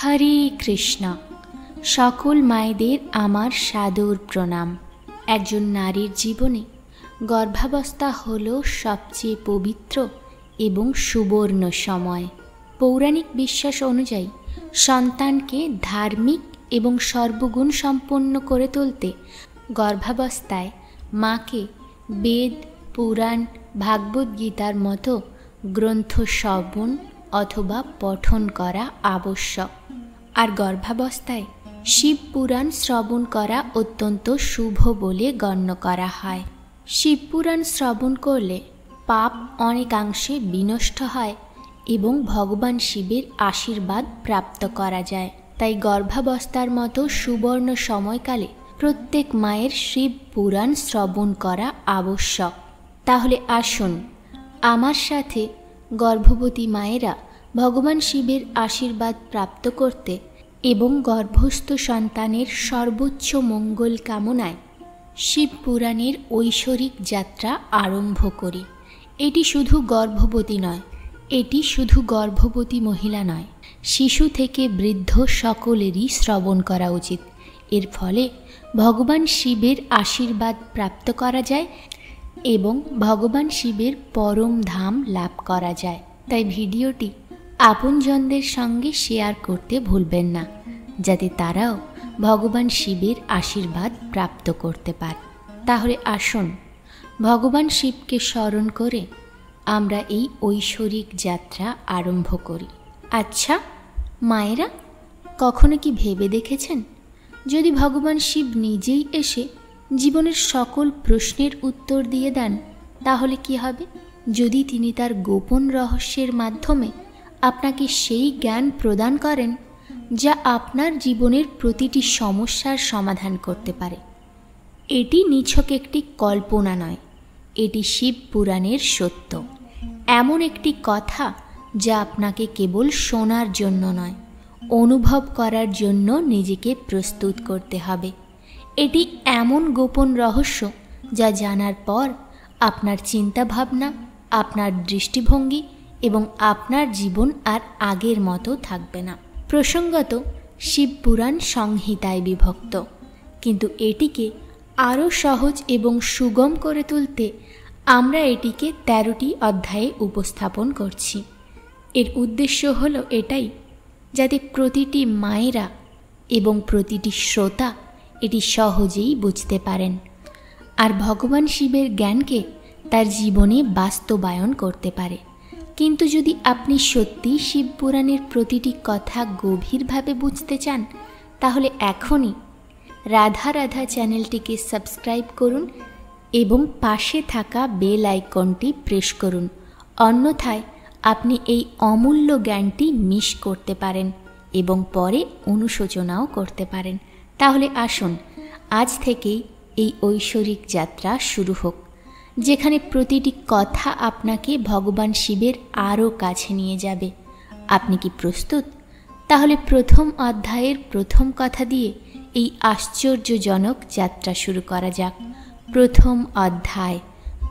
হরে কৃষ্ণ। সকল মায়েদের আমার সাদর প্রণাম। একজন নারীর জীবনে গর্ভাবস্থা হল সবচেয়ে পবিত্র এবং সুবর্ণ সময়। পৌরাণিক বিশ্বাস অনুযায়ী সন্তানকে ধার্মিক এবং সর্বগুণ সম্পন্ন করে তুলতে গর্ভাবস্থায় মাকে বেদ, পুরাণ, ভাগবত গীতার মতো গ্রন্থ শ্রবণ অথবা পঠন করা আবশ্যক। আর গর্ভাবস্থায় শিব পুরাণ শ্রবণ করা অত্যন্ত শুভ বলে গণ্য করা হয়। শিব পুরাণ শ্রবণ করলে পাপ অনেকাংশে বিনষ্ট হয় এবং ভগবান শিবের আশীর্বাদ প্রাপ্ত করা যায়। তাই গর্ভাবস্থার মতো সুবর্ণ সময়কালে প্রত্যেক মায়ের শিব পুরাণ শ্রবণ করা আবশ্যক। তাহলে আসুন আমার সাথে গর্ভবতী মায়েরা ভগবান শিবের আশীর্বাদ প্রাপ্ত করতে এবং গর্ভস্থ সন্তানের সর্বোচ্চ মঙ্গল কামনায় শিব পুরাণের ঐশ্বরিক যাত্রা আরম্ভ করি। এটি শুধু গর্ভবতী নয়, এটি শুধু গর্ভবতী মহিলা নয়, শিশু থেকে বৃদ্ধ সকলেরই শ্রবণ করা উচিত। এর ফলে ভগবান শিবের আশীর্বাদ প্রাপ্ত করা যায় এবং ভগবান শিবের পরম ধাম লাভ করা যায়। তাই ভিডিওটি আপনজনদের সঙ্গে শেয়ার করতে ভুলবেন না, যাতে তারাও ভগবান শিবের আশীর্বাদ প্রাপ্ত করতে পারে। তাহলে আসুন ভগবান শিবকে স্মরণ করে আমরা এই ঐশ্বরিক যাত্রা আরম্ভ করি। আচ্ছা মায়েরা, কখনো কি ভেবে দেখেছেন যদি ভগবান শিব নিজেই এসে জীবনের সকল প্রশ্নের উত্তর দিয়ে দেন তাহলে কি হবে? যদি তিনি তার গোপন রহস্যের মাধ্যমে আপনাকে সেই জ্ঞান প্রদান করেন যা আপনার জীবনের প্রতিটি সমস্যার সমাধান করতে পারে। এটি নিছক একটি কল্পনা নয়, এটি শিব পুরাণের সত্য। এমন একটি কথা যা আপনাকে কেবল শোনার জন্য নয়, অনুভব করার জন্য নিজেকে প্রস্তুত করতে হবে। এটি এমন গোপন রহস্য যা জানার পর আপনার চিন্তাভাবনা, আপনার দৃষ্টিভঙ্গি এবং আপনার জীবন আর আগের মতো থাকবে না। প্রসঙ্গত শিব পুরাণ সংহিতায় বিভক্ত, কিন্তু এটিকে আরও সহজ এবং সুগম করে তুলতে আমরা এটিকে 13টি অধ্যায়ে উপস্থাপন করছি। এর উদ্দেশ্য হলো এটাই, যাতে প্রতিটি মায়েরা এবং প্রতিটি শ্রোতা এটি সহজেই বুঝতে পারেন আর ভগবান শিবের জ্ঞানকে তার জীবনে বাস্তবায়ন করতে পারে। কিন্তু যদি আপনি সত্যি শিব পুরাণের প্রতিটি কথা গভীরভাবে বুঝতে চান তাহলে এখনই রাধা রাধা চ্যানেলটিকে সাবস্ক্রাইব করুন এবং পাশে থাকা বেল আইকনটি প্রেস করুন। অন্যথায় আপনি এই অমূল্য জ্ঞানটি মিস করতে পারেন এবং পরে অনুশোচনাও করতে পারেন। তাহলে আসুন আজ থেকেই এই ঐশ্বরিক যাত্রা শুরু হোক, যেখানে প্রতিটি কথা আপনাকে ভগবান শিবের আরও কাছে নিয়ে যাবে। আপনি কি প্রস্তুত? তাহলে প্রথম অধ্যায়ের প্রথম কথা দিয়ে এই আশ্চর্যজনক যাত্রা শুরু করা যাক। প্রথম অধ্যায়,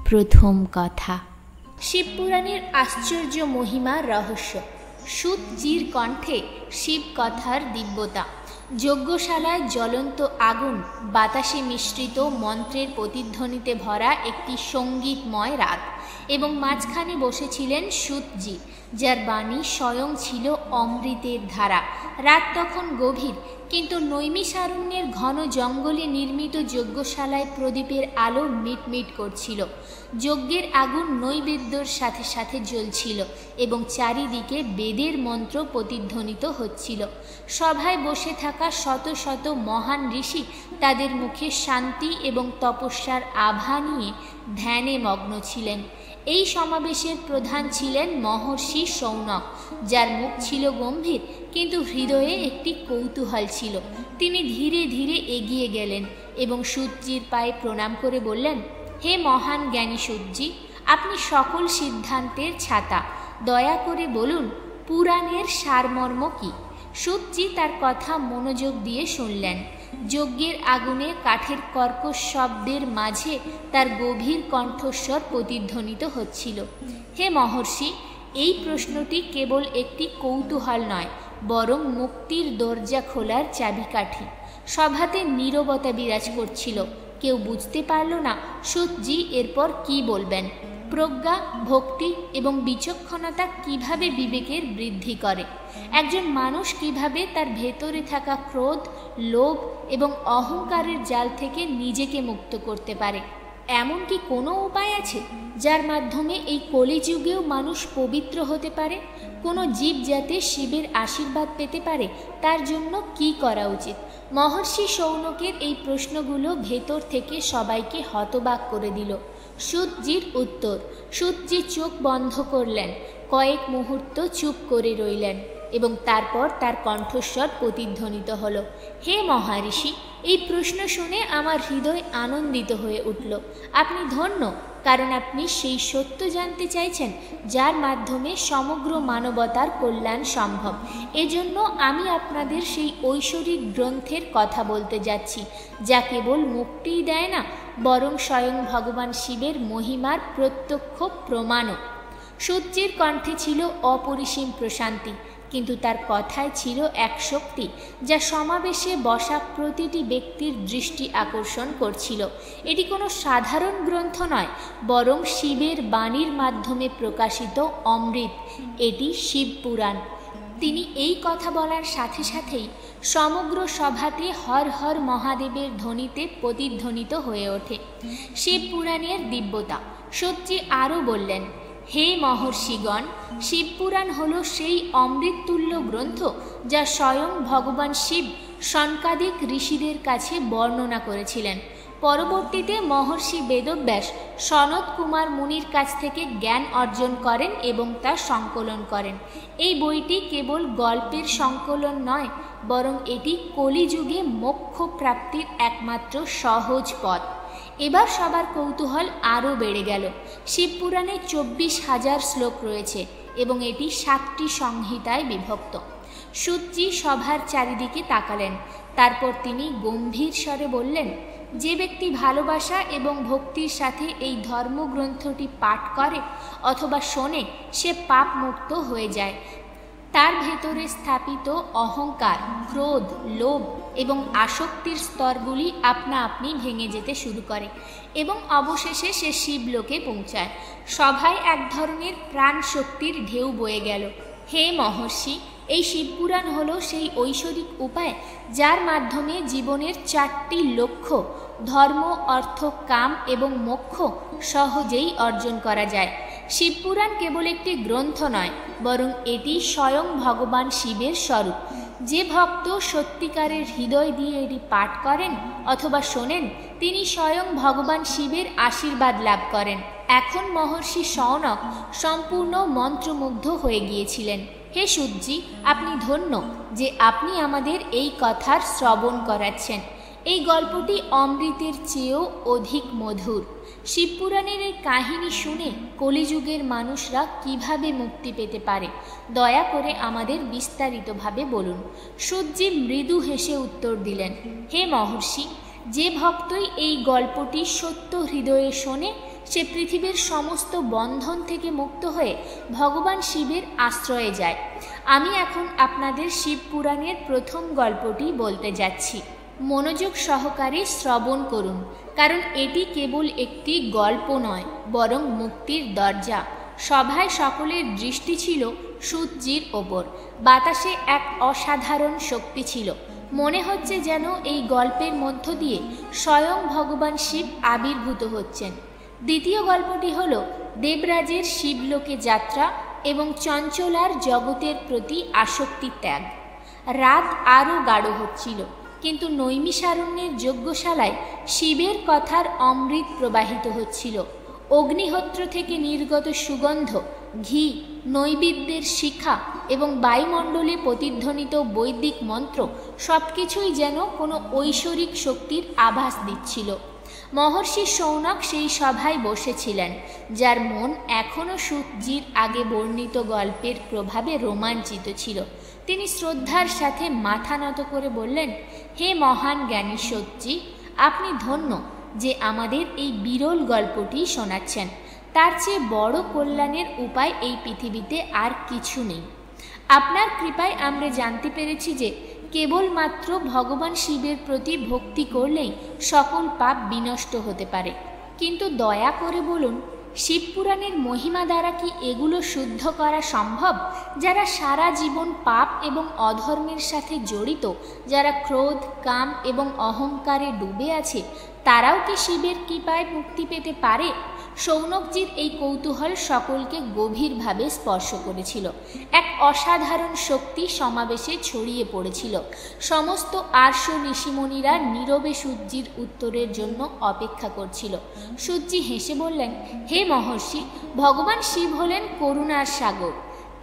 প্রথম কথা। শিবপুরাণের আশ্চর্য মহিমা রহস্য। সূতজির কণ্ঠে শিব কথার দিব্যতা। যজ্ঞশালায় জ্বলন্ত আগুন, বাতাসে মিশ্রিত মন্ত্রের প্রতিধ্বনিতে ভরা একটি সঙ্গীতময় রাত, এবং মাঝখানে বসেছিলেন সূতজি, যার বাণী স্বয়ং ছিল অমৃতের ধারা। রাত তখন গভীর, কিন্তু নৈমিষারণ্যের ঘন জঙ্গলে নির্মিত যজ্ঞশালায় প্রদীপের আলো মিটমিট করছিল। যজ্ঞের আগুন নৈবেদ্যর সাথে সাথে জ্বলছিল এবং চারিদিকে বেদের মন্ত্র প্রতিধ্বনিত হচ্ছিল। সভায় বসে থাকা শত শত মহান ঋষি তাদের মুখে শান্তি এবং তপস্যার আভা নিয়ে ধ্যানে মগ্ন ছিলেন। এই সমাবেশের প্রধান ছিলেন মহর্ষি শৌনক, যার মুখ ছিল গম্ভীর কিন্তু হৃদয়ে একটি কৌতূহল ছিল। তিনি ধীরে ধীরে এগিয়ে গেলেন এবং সূতজির পায়ে প্রণাম করে বললেন, হে মহান জ্ঞানী সূতজি, আপনি সকল সিদ্ধান্তের ছাতা, দয়া করে বলুন পুরাণের সারমর্ম কী? সূতজি তার কথা মনোযোগ দিয়ে শুনলেন। যজ্ঞের আগুনে কাঠের কর্কশ শব্দের মাঝে তার গভীর কণ্ঠস্বর প্রতিধ্বনিত হচ্ছিল, হে মহর্ষি, এই প্রশ্নটি কেবল একটি কৌতূহল নয়, বরং মুক্তির দরজা খোলার চাবিকাঠি। সভাতে নীরবতা বিরাজ করছিল। কেউ বুঝতে পারল না সুতজি এরপর কি বলবেন। প্রজ্ঞা, ভক্তি এবং বিচক্ষণতা কিভাবে বিবেকের বৃদ্ধি করে, একজন মানুষ কিভাবে তার ভেতরে থাকা ক্রোধ, লোভ এবং অহংকারের জাল থেকে নিজেকে মুক্ত করতে পারে। এমন কি কোনো উপায় আছে যার মাধ্যমে এই কলিযুগেও মানুষ পবিত্র হতে পারে? কোনো জীব যাতে শিবের আশীর্বাদ পেতে পারে তার জন্য কি করা উচিত? মহর্ষি শৌনকের এই প্রশ্নগুলো ভেতর থেকে সবাইকে হতবাক করে দিল। সুতজির উত্তর। সুতজি চোখ বন্ধ করলেন, কয়েক মুহূর্ত চুপ করে রইলেন এবং তারপর তার কণ্ঠস্বর প্রতিধ্বনিত হলো, হে মহারিষি, এই প্রশ্ন শুনে আমার হৃদয় আনন্দিত হয়ে উঠল। আপনি ধন্য, কারণ আপনি সেই সত্য জানতে চাইছেন যার মাধ্যমে সমগ্র মানবতার কল্যাণ সম্ভব। এজন্য আমি আপনাদের সেই ঐশ্বরিক গ্রন্থের কথা বলতে যাচ্ছি, যা কেবল মুক্তিই দেয় না, বরং স্বয়ং ভগবান শিবের মহিমার প্রত্যক্ষ প্রমাণও। সুতজির কণ্ঠে ছিল অপরিসীম প্রশান্তি, কিন্তু তার কথায় ছিল এক শক্তি যা সমাবেশে বসা প্রতিটি ব্যক্তির দৃষ্টি আকর্ষণ করছিল। এটি কোনো সাধারণ গ্রন্থ নয়, বরং শিবের বাণীর মাধ্যমে প্রকাশিত অমৃত। এটি শিবপুরাণ। তিনি এই কথা বলার সাথে সাথেই সমগ্র সভাতে হর হর মহাদেবের ধ্বনিতে প্রতিধ্বনিত হয়ে ওঠে শিবপুরাণের দিব্যতা। সুতজি আরও বললেন, হে মহর্ষিগণ, শিবপুরাণ হল সেই অমৃততুল্য গ্রন্থ যা স্বয়ং ভগবান শিব সনকাদিক ঋষিদের কাছে বর্ণনা করেছিলেন। পরবর্তীতে মহর্ষি বেদব্যাস সনত কুমার মুনির কাছ থেকে জ্ঞান অর্জন করেন এবং তা সংকলন করেন। এই বইটি কেবল গল্পের সংকলন নয়, বরং এটি কলিযুগে মোক্ষ প্রাপ্তির একমাত্র সহজ পথ। এবার সবার কৌতূহল আরও বেড়ে গেল। শিবপুরাণে 24,000 শ্লোক রয়েছে এবং এটি 7টি সংহিতায় বিভক্ত। সুতজি সভার চারিদিকে তাকালেন, তারপর তিনি গম্ভীর স্বরে বললেন, যে ব্যক্তি ভালোবাসা এবং ভক্তির সাথে এই ধর্মগ্রন্থটি পাঠ করে অথবা শোনে, সে পাপ মুক্ত হয়ে যায়। তার ভেতরে স্থাপিত অহংকার, ক্রোধ, লোভ এবং আসক্তির স্তরগুলি আপনা আপনি ভেঙে যেতে শুরু করে এবং অবশেষে সে শিবলোকে পৌঁছায়। সভায় এক ধরনের প্রাণ শক্তির ঢেউ বয়ে গেল। হে মহর্ষি, এই শিবপুরাণ হলো সেই ঐশ্বরিক উপায় যার মাধ্যমে জীবনের 4টি লক্ষ্য ধর্ম, অর্থ, কাম এবং মোক্ষ সহজেই অর্জন করা যায়। শিবপুরাণ কেবল একটি গ্রন্থ নয়, বরং এটি স্বয়ং ভগবান শিবের স্বরূপ। যে ভক্ত সত্যিকারের হৃদয় দিয়ে এটি পাঠ করেন অথবা শোনেন, তিনি স্বয়ং ভগবান শিবের আশীর্বাদ লাভ করেন। এখন মহর্ষি শৌনক সম্পূর্ণ মন্ত্রমুগ্ধ হয়ে গিয়েছিলেন। হে সুতজি, আপনি ধন্য যে আপনি আমাদের এই কথার শ্রবণ করাচ্ছেন। এই গল্পটি অমৃতের চেয়েও অধিক মধুর। শিবপুরাণের এই কাহিনী শুনে কলিযুগের মানুষরা কিভাবে মুক্তি পেতে পারে, দয়া করে আমাদের বিস্তারিতভাবে বলুন। সুতজি মৃদু হেসে উত্তর দিলেন, হে মহর্ষি, যে ভক্তই এই গল্পটি সত্য হৃদয়ে শোনে, সে পৃথিবীর সমস্ত বন্ধন থেকে মুক্ত হয়ে ভগবান শিবের আশ্রয়ে যায়। আমি এখন আপনাদের শিবপুরাণের প্রথম গল্পটি বলতে যাচ্ছি। মনোযোগ সহকারে শ্রবণ করুন, কারণ এটি কেবল একটি গল্প নয়, বরং মুক্তির দরজা। সভায় সকলের দৃষ্টি ছিল সুতজির ওপর। বাতাসে এক অসাধারণ শক্তি ছিল। মনে হচ্ছে যেন এই গল্পের মধ্য দিয়ে স্বয়ং ভগবান শিব আবির্ভূত হচ্ছেন। দ্বিতীয় গল্পটি হল দেবরাজের শিবলোকে যাত্রা এবং চঞ্চলার জগতের প্রতি আসক্তি ত্যাগ। রাত আরও গাঢ় হচ্ছিল, কিন্তু নৈমিষারণ্যের যজ্ঞশালায় শিবের কথার অমৃত প্রবাহিত হচ্ছিল। অগ্নিহোত্র থেকে নির্গত সুগন্ধ, ঘি, নৈবেদ্যের শিখা এবং বায়ুমণ্ডলে প্রতিধ্বনিত বৈদিক মন্ত্র সবকিছুই যেন কোনো ঐশ্বরিক শক্তির আভাস দিচ্ছিল। মহর্ষি শৌনক সেই সভায় বসেছিলেন, যার মন এখনও সুতজির আগে বর্ণিত গল্পের প্রভাবে রোমাঞ্চিত ছিল। তিনি শ্রদ্ধার সাথে মাথা নত করে বললেন, হে মহান জ্ঞানী সুতজি, আপনি ধন্য যে আমাদের এই বিরল গল্পটি শোনাচ্ছেন। তার চেয়ে বড় কল্যাণের উপায় এই পৃথিবীতে আর কিছু নেই। আপনার কৃপায় আমরা জানতে পেরেছি যে কেবলমাত্র ভগবান শিবের প্রতি ভক্তি করলেই সকল পাপ বিনষ্ট হতে পারে। কিন্তু দয়া করে বলুন, শিবপুরাণের মহিমা দ্বারা কি এগুলো শুদ্ধ করা সম্ভব? যারা সারা জীবন পাপ এবং অধর্মের সাথে জড়িত, যারা ক্রোধ, কাম এবং অহংকারে ডুবে আছে, তারাও কি শিবের কৃপায় মুক্তি পেতে পারে? শৌনকজির এই কৌতূহল সকলকে গভীরভাবে স্পর্শ করেছিল। এক অসাধারণ শক্তি সমাবেশে ছড়িয়ে পড়েছিল। সমস্ত আর্য ঋষিমণিরা নীরবে সূর্যির উত্তরের জন্য অপেক্ষা করছিল। সূর্যি হেসে বললেন, হে মহর্ষি, ভগবান শিব হলেন করুণার সাগর।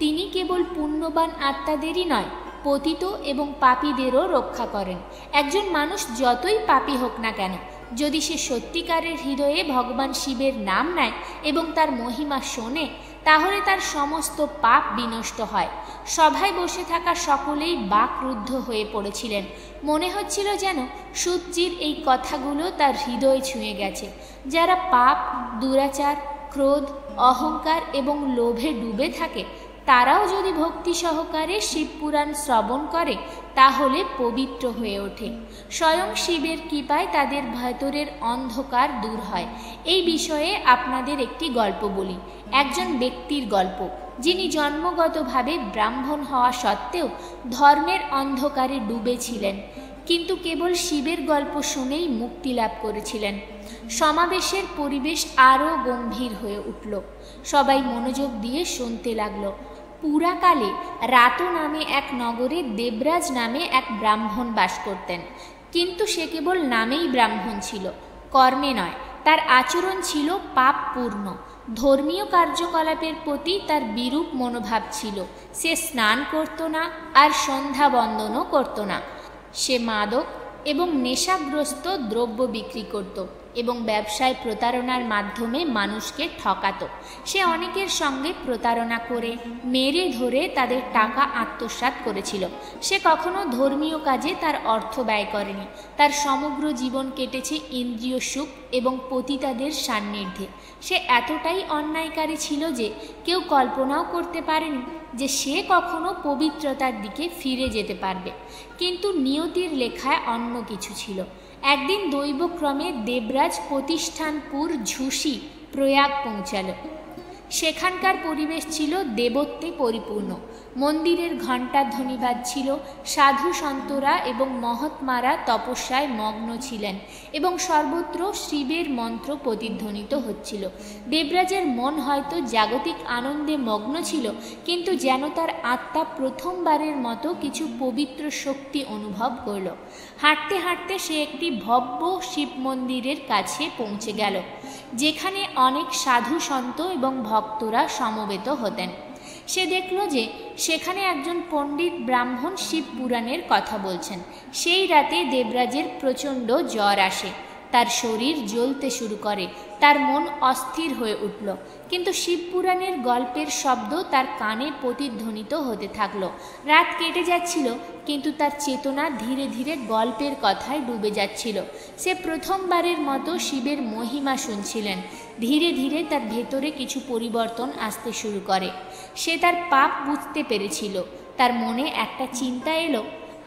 তিনি কেবল পুণ্যবান আত্মাদেরই নয়, পতিত এবং পাপীদেরও রক্ষা করেন। একজন মানুষ যতই পাপী হোক না কেন, যদি সে সত্যিকারের হৃদয়ে ভগবান শিবের নাম নেয় এবং তার মহিমা শোনে, তাহলে তার সমস্ত পাপ বিনষ্ট হয়। সভায় বসে থাকা সকলেই বাকরুদ্ধ হয়ে পড়েছিলেন। মনে হচ্ছিল যেন সূর্যির এই কথাগুলো তার হৃদয় ছুঁয়ে গেছে। যারা পাপ, দুরাচার, ক্রোধ, অহংকার এবং লোভে ডুবে থাকে, তারাও যদি ভক্তি সহকারে শিবপুরাণ শ্রবণ করে, তাহলে পবিত্র হয়ে ওঠে। স্বয়ং শিবের কৃপায় তাদের ভেতরের অন্ধকার দূর হয়। এই বিষয়ে আপনাদের একটি গল্প বলি। একজন ব্যক্তির গল্প, যিনি জন্মগতভাবে ব্রাহ্মণ হওয়া সত্ত্বেও ধর্মের অন্ধকারে ডুবেছিলেন, কিন্তু কেবল শিবের গল্প শুনেই মুক্তি লাভ করেছিলেন। সমাবেশের পরিবেশ আরও গম্ভীর হয়ে উঠল। সবাই মনোযোগ দিয়ে শুনতে লাগলো। পুরাকালে রাত নামে এক নগরে দেবরাজ নামে এক ব্রাহ্মণ বাস করতেন। কিন্তু সে কেবল নামেই ব্রাহ্মণ ছিল, কর্মে নয়। তার আচরণ ছিল পাপপূর্ণ। ধর্মীয় কার্যকলাপের প্রতি তার বিরূপ মনোভাব ছিল। সে স্নান করত না আর সন্ধ্যা বন্দনও করত না। সে মাদক এবং নেশাগ্রস্ত দ্রব্য বিক্রি করত এবং ব্যবসায় প্রতারণার মাধ্যমে মানুষকে ঠকাত। সে অনেকের সঙ্গে প্রতারণা করে মেরে ধরে তাদের টাকা আত্মসাৎ করেছিল। সে কখনো ধর্মীয় কাজে তার অর্থ ব্যয় করেনি। তার সমগ্র জীবন কেটেছে ইন্দ্রিয় সুখ এবং পতিতাদের সান্নিধ্যে। সে এতটাই অন্যায়কারী ছিল যে কেউ কল্পনাও করতে পারেনি যে সে কখনো পবিত্রতার দিকে ফিরে যেতে পারবে। কিন্তু নিয়তির লেখায় অন্য কিছু ছিল। একদিন দৈবক্রমে দেবরাজ প্রতিষ্ঠানপুর ঝুসি প্রয়াগ পৌঁছাল। সেখানকার পরিবেশ ছিল দেবত্বে পরিপূর্ণ। মন্দিরের ঘণ্টার ধ্বনি বাজছিল। সাধু সন্তরা এবং মহাত্মারা তপস্যায় মগ্ন ছিলেন এবং সর্বত্র শিবের মন্ত্র প্রতিধ্বনিত হচ্ছিল। দেবরাজের মন হয়তো জাগতিক আনন্দে মগ্ন ছিল, কিন্তু যেন তার আত্মা প্রথমবারের মতো কিছু পবিত্র শক্তি অনুভব করল। হাঁটতে হাঁটতে সে একটি ভব্য শিব মন্দিরের কাছে পৌঁছে গেল, যেখানে অনেক সাধু সন্ত এবং ভক্তরা সমবেত হতেন। সে দেখল যে সেখানে একজন পণ্ডিত ব্রাহ্মণ শিব পুরাণের কথা বলছেন। সেই রাতে দেবরাজের প্রচণ্ড জ্বর আসে। তার শরীর জ্বলতে শুরু করে। তার মন অস্থির হয়ে উঠল। কিন্তু শিবপুরাণের গল্পের শব্দ তার কানে প্রতিধ্বনিত হতে থাকলো। রাত কেটে যাচ্ছিল, কিন্তু তার চেতনা ধীরে ধীরে গল্পের কথায় ডুবে যাচ্ছিল। সে প্রথমবারের মতো শিবের মহিমা শুনছিলেন। ধীরে ধীরে তার ভেতরে কিছু পরিবর্তন আসতে শুরু করে। সে তার পাপ বুঝতে পেরেছিল। তার মনে একটা চিন্তা এলো,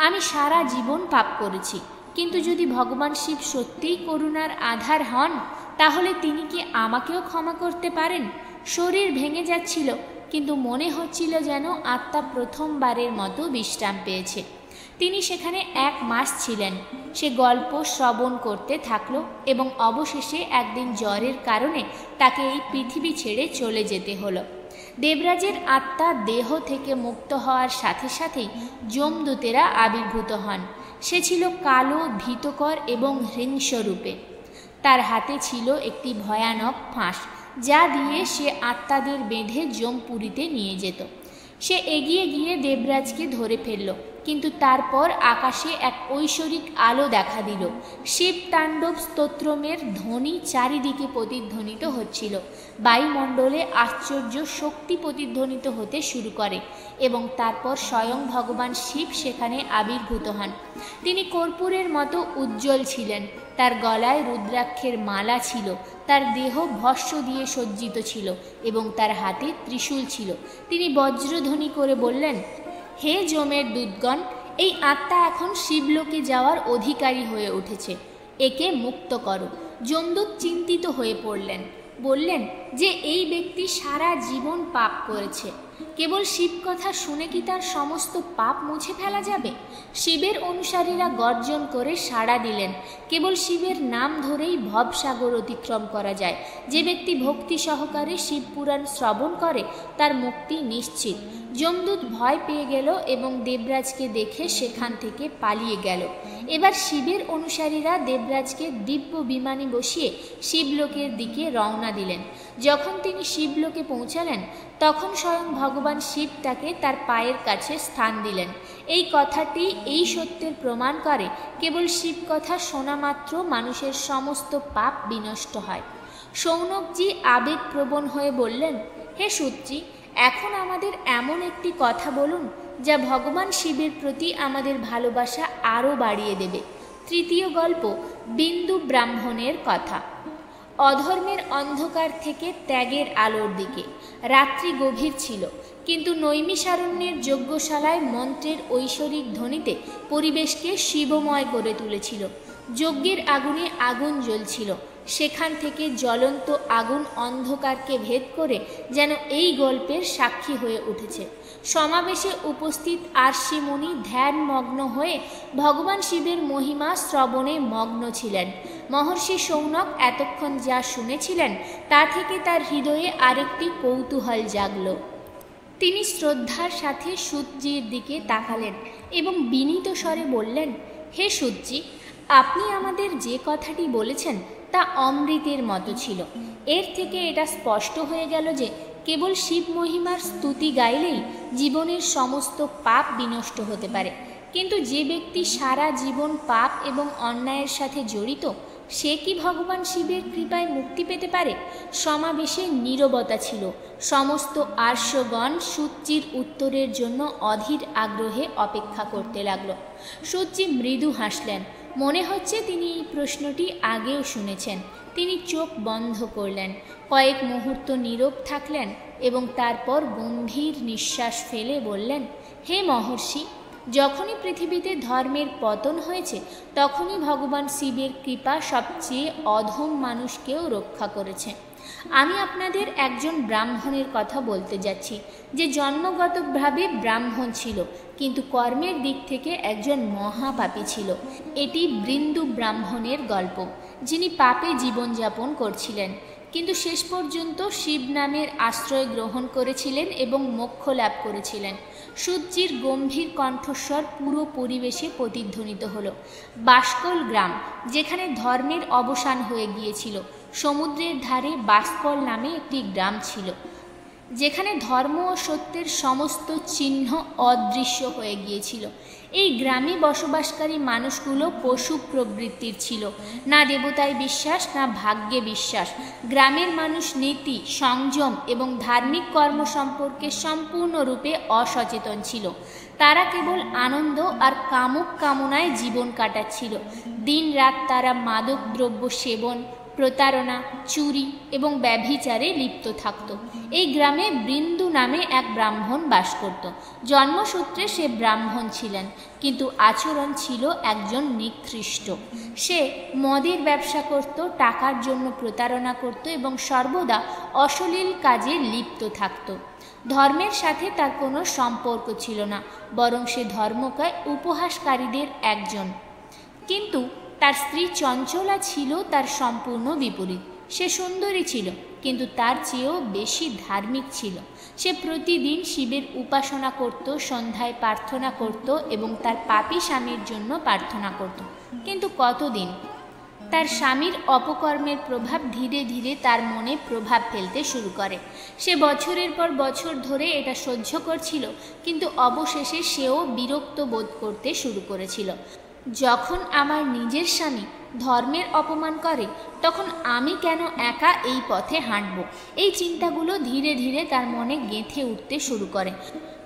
আমি সারা জীবন পাপ করেছি, কিন্তু যদি ভগবান শিব সত্যিই করুণার আধার হন, তাহলে তিনি কি আমাকেও ক্ষমা করতে পারেন? শরীর ভেঙে যাচ্ছিল, কিন্তু মনে হচ্ছিল যেন আত্মা প্রথমবারের মতো বিশ্রাম পেয়েছে। তিনি সেখানে 1 মাস ছিলেন। সে গল্প শ্রবণ করতে থাকলো এবং অবশেষে একদিন জ্বরের কারণে তাকে এই পৃথিবী ছেড়ে চলে যেতে হলো। দেবরাজের আত্মা দেহ থেকে মুক্ত হওয়ার সাথে সাথেই যমদূতেরা আবির্ভূত হন। সে ছিল কালো, ভীতকর এবং হিংস্ররূপে। তার হাতে ছিল একটি ভয়ানক ফাঁস, যা দিয়ে সে আত্মাদের বেঁধে যমপুরীতে নিয়ে যেত। সে এগিয়ে গিয়ে দেবরাজকে ধরে ফেলল, কিন্তু তারপর আকাশে এক ঐশ্বরিক আলো দেখা দিল। শিব তাণ্ডব স্তোত্রমের ধ্বনি চারিদিকে প্রতিধ্বনিত হচ্ছিল। বায়ুমণ্ডলে আশ্চর্য শক্তি প্রতিধ্বনিত হতে শুরু করে এবং তারপর স্বয়ং ভগবান শিব সেখানে আবির্ভূত হন। তিনি কর্পূরের মতো উজ্জ্বল ছিলেন। তার গলায় রুদ্রাক্ষের মালা ছিল। তার দেহ ভস্ম দিয়ে সজ্জিত ছিল এবং তার হাতে ত্রিশূল ছিল। তিনি বজ্রধ্বনি করে বললেন, হে যমের দূতগণ, এই আত্মা এখন শিবলোকে যাওয়ার অধিকারী হয়ে উঠেছে, একে মুক্ত করো। যমদূত চিন্তিত হয়ে পড়লেন, বললেন যে এই ব্যক্তি সারা জীবন পাপ করেছে, কেবল শিব কথা শুনে কি তার সমস্ত পাপ মুছে ফেলা যাবে? শিবের অনুসারীরা গর্জন করে সাড়া দিলেন, কেবল শিবের নাম ধরেই ভবসাগর অতিক্রম করা যায়। যে ব্যক্তি ভক্তি সহকারে শিব পুরাণ শ্রবণ করে তার মুক্তি নিশ্চিত। যমদূত ভয় পেয়ে গেল এবং দেবরাজকে দেখে সেখান থেকে পালিয়ে গেল। এবার শিবের অনুসারীরা দেবরাজকে দিব্য বিমানে বসিয়ে শিবলোকের দিকে রওনা দিলেন। যখন তিনি শিবলোকে পৌঁছালেন তখন স্বয়ং ভগবান শিব তাকে তার পায়ের কাছে স্থান দিলেন। এই কথাটি এই সত্যের প্রমাণ করে, কেবল শিব কথা শোনা মাত্র মানুষের সমস্ত পাপ বিনষ্ট হয়। শৌনকজি আবেগপ্রবণ হয়ে বললেন, হে সূত্রী, এখন আমাদের এমন একটি কথা বলুন যা ভগবান শিবের প্রতি আমাদের ভালোবাসা আরও বাড়িয়ে দেবে। তৃতীয় গল্প, বিন্দু ব্রাহ্মণের কথা। অধর্মের অন্ধকার থেকে ত্যাগের আলোর দিকে। রাত্রি গভীর ছিল, কিন্তু নৈমিষারণ্যের যজ্ঞশালায় মন্ত্রের ঐশ্বরিক ধ্বনিতে পরিবেশকে শিবময় করে তুলেছিল। যজ্ঞের আগুনে আগুন জ্বলছিল, সেখান থেকে জ্বলন্ত আগুন অন্ধকারকে ভেদ করে যেন এই গল্পের সাক্ষী হয়ে উঠেছে। সমাবেশে উপস্থিত আরশি মুনি ধ্যানমগ্ন হয়ে ভগবান শিবের মহিমা শ্রবণে মগ্ন ছিলেন। মহর্ষি শৌনক এতক্ষণ যা শুনেছিলেন তা থেকে তার হৃদয়ে আরেকটি কৌতূহল জাগল। তিনি শ্রদ্ধার সাথে সূতজির দিকে তাকালেন এবং বিনীত স্বরে বললেন, হে সূতজি, আপনি আমাদের যে কথাটি বলেছেন তা অমৃতের মতো ছিল। এর থেকে এটা স্পষ্ট হয়ে গেল যে কেবল শিব মহিমার স্তুতি গাইলেই জীবনের সমস্ত পাপ বিনষ্ট হতে পারে। কিন্তু যে ব্যক্তি সারা জীবন পাপ এবং অন্যায়ের সাথে জড়িত, সে কি ভগবান শিবের কৃপায় মুক্তি পেতে পারে? সমাবেশে নীরবতা ছিল। সমস্ত আর্যগণ সূতজির উত্তরের জন্য অধীর আগ্রহে অপেক্ষা করতে লাগল। সূতজি মৃদু হাসলেন, মনে হচ্ছে তিনি এই প্রশ্নটি আগেও শুনেছেন। তিনি চোখ বন্ধ করলেন, কয়েক মুহূর্ত নীরব থাকলেন এবং তারপর গম্ভীর নিঃশ্বাস ফেলে বললেন, হে মহর্ষি, যখনই পৃথিবীতে ধর্মের পতন হয়েছে তখনই ভগবান শিবের কৃপা সবচেয়ে অধম মানুষকেও রক্ষা করেছে। আমি আপনাদের একজন ব্রাহ্মণের কথা বলতে যাচ্ছি, যে জন্মগতভাবে ব্রাহ্মণ ছিল কিন্তু কর্মের দিক থেকে একজন মহাপাপী ছিল। এটি বিন্দু ব্রাহ্মণের গল্প, যিনি পাপে জীবনযাপন করছিলেন কিন্তু শেষ পর্যন্ত শিব নামের আশ্রয় গ্রহণ করেছিলেন এবং মোক্ষ লাভ করেছিলেন। সূতজির গম্ভীর কণ্ঠস্বর পুরো পরিবেশে প্রতিধ্বনিত হলো। বাসকল গ্রাম, যেখানে ধর্মের অবসান হয়ে গিয়েছিল। সমুদ্রের ধারে বাসকল নামে একটি গ্রাম ছিল, যেখানে ধর্ম ও সত্যের সমস্ত চিহ্ন অদৃশ্য হয়ে গিয়েছিল। এই গ্রামে বসবাসকারী মানুষগুলো পশু প্রবৃত্তির ছিল, না দেবতায় বিশ্বাস না ভাগ্যে বিশ্বাস। গ্রামের মানুষ নীতি, সংযম এবং ধার্মিক কর্ম সম্পর্কে সম্পূর্ণরূপে অসচেতন ছিল। তারা কেবল আনন্দ আর কামুক কামনায় জীবন কাটাচ্ছিল। দিন রাত তারা মাদক দ্রব্য সেবন, প্রতারণা, চুরি এবং ব্যভিচারে লিপ্ত থাকত। এই গ্রামে বৃন্দু নামে এক ব্রাহ্মণ বাস করত। জন্মসূত্রে সে ব্রাহ্মণ ছিলেন, কিন্তু আচরণ ছিল একজন নিকৃষ্ট। সে মদের ব্যবসা করত, টাকার জন্য প্রতারণা করত এবং সর্বদা অশ্লীল কাজে লিপ্ত থাকত। ধর্মের সাথে তার কোনো সম্পর্ক ছিল না, বরং সে ধর্মকে উপহাসকারীদের একজন। কিন্তু তার স্ত্রী চঞ্চলা ছিল তার সম্পূর্ণ বিপরীত। সে সুন্দরী ছিল, কিন্তু তার চেয়েও বেশি ধার্মিক ছিল। সে প্রতিদিন শিবের উপাসনা করত, সন্ধ্যায় প্রার্থনা করত এবং তার পাপী স্বামীর জন্য প্রার্থনা করত। কিন্তু কতদিন? তার স্বামীর অপকর্মের প্রভাব ধীরে ধীরে তার মনে প্রভাব ফেলতে শুরু করে। সে বছরের পর বছর ধরে এটা সহ্য করছিল, কিন্তু অবশেষে সেও বিরক্ত বোধ করতে শুরু করেছিল। যখন আমার নিজের স্বামী ধর্মের অপমান করে, তখন আমি কেন একা এই পথে হাঁটব? এই চিন্তাগুলো ধীরে ধীরে তার মনে গেঁথে উঠতে শুরু করে।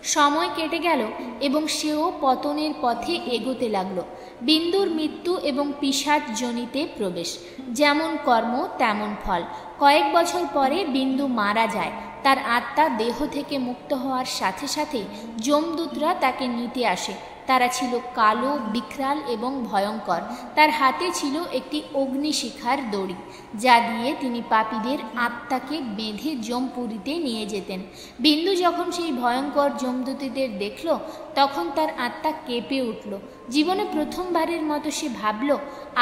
সময় কেটে গেল এবং সেও পতনের পথে এগোতে লাগলো। বিন্দুর মৃত্যু এবং পিশাচ যোনিতে প্রবেশ, যেমন কর্ম তেমন ফল। কয়েক বছর পরে বিন্দু মারা যায়। তার আত্মা দেহ থেকে মুক্ত হওয়ার সাথে সাথে যমদূতরা তাকে নিতে আসে। তারা ছিল কালো, বিকরাল এবং ভয়ঙ্কর। তার হাতে ছিল একটি অগ্নিশিখার দড়ি, যা দিয়ে তিনি পাপীদের আত্মাকে বেঁধে যমপুরীতে নিয়ে যেতেন। বিন্দু যখন সেই ভয়ঙ্কর যমদূতদের দেখল, তখন তার আত্মা কেঁপে উঠল। জীবনে প্রথমবারের মতো সে ভাবল,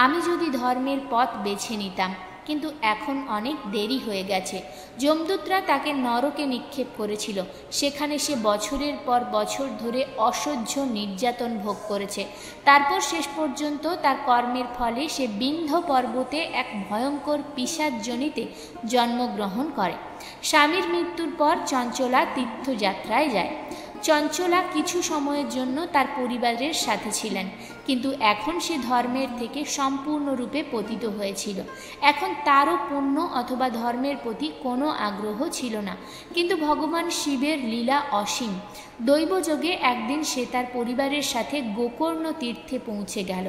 আমি যদি ধর্মের পথ বেছে নিতাম। কিন্তু এখন অনেক দেরি হয়ে গেছে। যমদূতরা তাকে নরকে নিক্ষেপ করেছিল। সেখানে সে বছরের পর বছর ধরে অসহ্য নির্যাতন ভোগ করেছে। তারপর শেষ পর্যন্ত তার কর্মের ফলে সে বিন্ধ্য পর্বতে এক ভয়ঙ্কর পিশাচযোনিতে জন্মগ্রহণ করে। স্বামীর মৃত্যুর পর চঞ্চলা তীর্থযাত্রায় যায়। চঞ্চলা কিছু সময়ের জন্য তার পরিবারের সাথে ছিলেন, কিন্তু এখন সে ধর্মের থেকে সম্পূর্ণরূপে পতিত হয়েছিল। এখন তারও পুণ্য অথবা ধর্মের প্রতি কোনো আগ্রহ ছিল না। কিন্তু ভগবান শিবের লীলা অসীম। দৈবযোগে একদিন সে তার পরিবারের সাথে গোকর্ণ তীর্থে পৌঁছে গেল।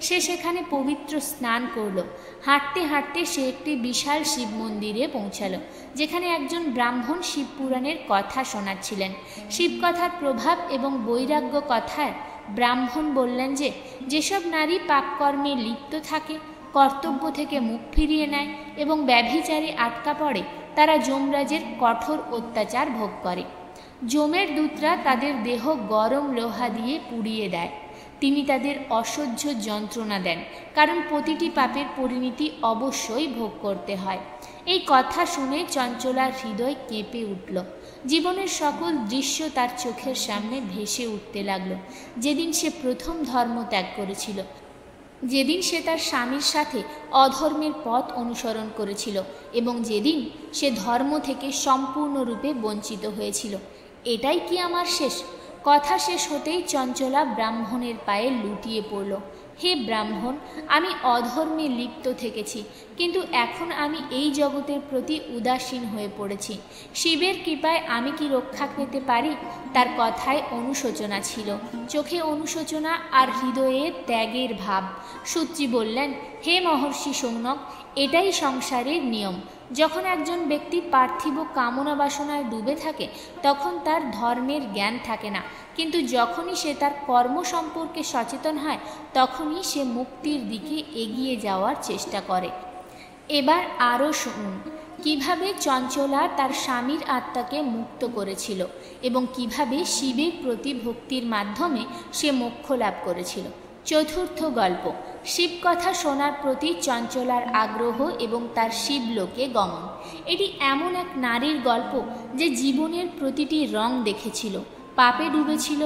সে সেখানে পবিত্র স্নান করল। হাঁটতে হাঁটতে সে একটি বিশাল শিব মন্দিরে পৌঁছালো, যেখানে একজন ব্রাহ্মণ শিব পুরাণের কথা শোনাচ্ছিলেন। শিবকথার প্রভাব এবং বৈরাগ্য কথায় ব্রাহ্মণ বললেন যে, যেসব নারী পাপকর্মে লিপ্ত থাকে, কর্তব্য থেকে মুখ ফিরিয়ে নেয় এবং ব্যভিচারে আটকা পড়ে, তারা যমরাজের কঠোর অত্যাচার ভোগ করে। যমের দূতরা তাদের দেহ গরম লোহা দিয়ে পুড়িয়ে দেয়। তিনি তাদের অসহ্য যন্ত্রণা দেন, কারণ প্রতিটি পাপের পরিণতি অবশ্যই ভোগ করতে হয়। এই কথা শুনে চঞ্চলার হৃদয় কেঁপে উঠল। জীবনের সকল দৃশ্য তার চোখের সামনে ভেসে উঠতে লাগলো। যেদিন সে প্রথম ধর্ম ত্যাগ করেছিল, যেদিন সে তার স্বামীর সাথে অধর্মের পথ অনুসরণ করেছিল এবং যেদিন সে ধর্ম থেকে সম্পূর্ণরূপে বঞ্চিত হয়েছিল। এটাই কি আমার শেষ? কথা শেষ হতেই চঞ্চলা ব্রাহ্মণের পায়ে লুটিয়ে পড়ল। হে ব্রাহ্মণ, আমি অধর্মে লিপ্ত থেকেছি, কিন্তু এখন আমি এই জগতের প্রতি উদাসীন হয়ে পড়েছি। শিবের কৃপায় আমি কি রক্ষা পেতে পারি? তার কথায় অনুশোচনা ছিল, চোখে অনুশোচনা আর হৃদয়ে ত্যাগের ভাব। সূত্রী বললেন, হে মহর্ষি শৌনক, এটাই সংসারের নিয়ম। যখন একজন ব্যক্তি পার্থিব কামনা বাসনায় ডুবে থাকে, তখন তার ধর্মের জ্ঞান থাকে না। কিন্তু যখনই সে তার কর্ম সম্পর্কে সচেতন হয়, তখনই সে মুক্তির দিকে এগিয়ে যাওয়ার চেষ্টা করে। এবার আরও শুনুন কিভাবে চঞ্চলা তার স্বামীর আত্মাকে মুক্ত করেছিল এবং কিভাবে শিবের প্রতি ভক্তির মাধ্যমে সে মোক্ষ লাভ করেছিল। চতুর্থ গল্প, শিবকথা শোনার প্রতি চঞ্চলার আগ্রহ এবং তার শিবলোকে গমন। এটি এমন এক নারীর গল্প যে জীবনের প্রতিটি রং দেখেছিল, পাপে ডুবেছিল,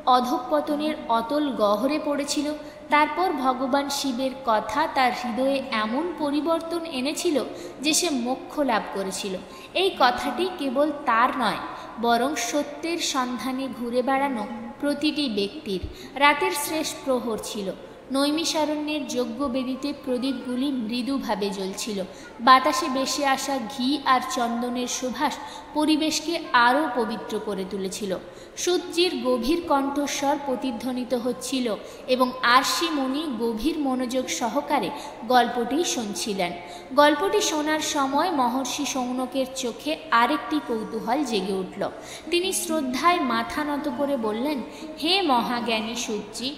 অধঃপতনের অতল গহ্বরে পড়েছিল। তারপর ভগবান শিবের কথা তার হৃদয়ে এমন পরিবর্তন এনেছিল যে সে মোক্ষ লাভ করেছিল। এই কথাটি কেবল তার নয়, বরং সত্যের সন্ধানে ঘুরে বেড়ানো প্রতিটি ব্যক্তির। রাতের শেষ প্রহর ছিল। নৈমিষারণ্যের যজ্ঞবেদিতে প্রদীপগুলি মৃদুভাবে জ্বলছিল। বাতাসে ভেসে আসা ঘি আর চন্দনের সুবাস পরিবেশকে আরও পবিত্র করে তুলেছিল। সূর্যের গভীর কণ্ঠস্বর প্রতিধ্বনিত হচ্ছিল এবং আরশি মুনি গভীর মনোযোগ সহকারে গল্পটি শুনছিলেন। গল্পটি শোনার সময় মহর্ষি শৌনকের চোখে আরেকটি কৌতূহল জেগে উঠল। তিনি শ্রদ্ধায় মাথা নত করে বললেন, হে মহাজ্ঞানী সূর্যি,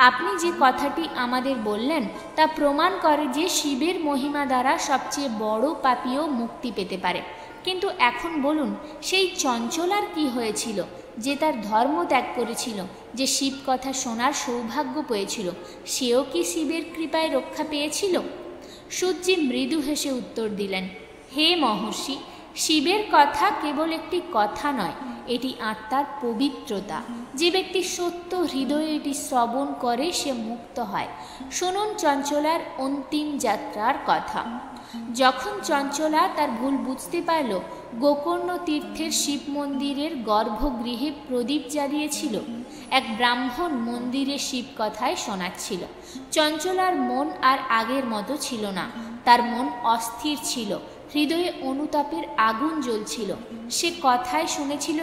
আপনি যে কথাটি আমাদের বললেন তা প্রমাণ করে যে শিবের মহিমা দ্বারা সবচেয়ে বড় পাপীও মুক্তি পেতে পারে। কিন্তু এখন বলুন, সেই চঞ্চলার কি হয়েছিল যে তার ধর্ম ত্যাগ করেছিল, যে শিব কথা শোনার সৌভাগ্য পেয়েছিল? সেও কি শিবের কৃপায় রক্ষা পেয়েছিল? সূর্যি মৃদু হেসে উত্তর দিলেন, হে মহর্ষি, শিবের কথা কেবল একটি কথা নয়, এটি আত্মার পবিত্রতা। যে ব্যক্তি সত্য হৃদয়ে এটি শ্রবণ করে সে মুক্ত হয়। শুনুন চঞ্চলার অন্তিম যাত্রার কথা। যখন চঞ্চলা তার ভুল বুঝতে পারল, গোকর্ণ তীর্থের শিব মন্দিরের গর্ভগৃহে প্রদীপ জ্বালিয়েছিল, এক ব্রাহ্মণ মন্দিরে শিব কথায় শোনাচ্ছিল। চঞ্চলার মন আর আগের মতো ছিল না, তার মন অস্থির ছিল, হৃদয়ে অনুতাপের আগুন জ্বলছিল। সে কথায় শুনেছিল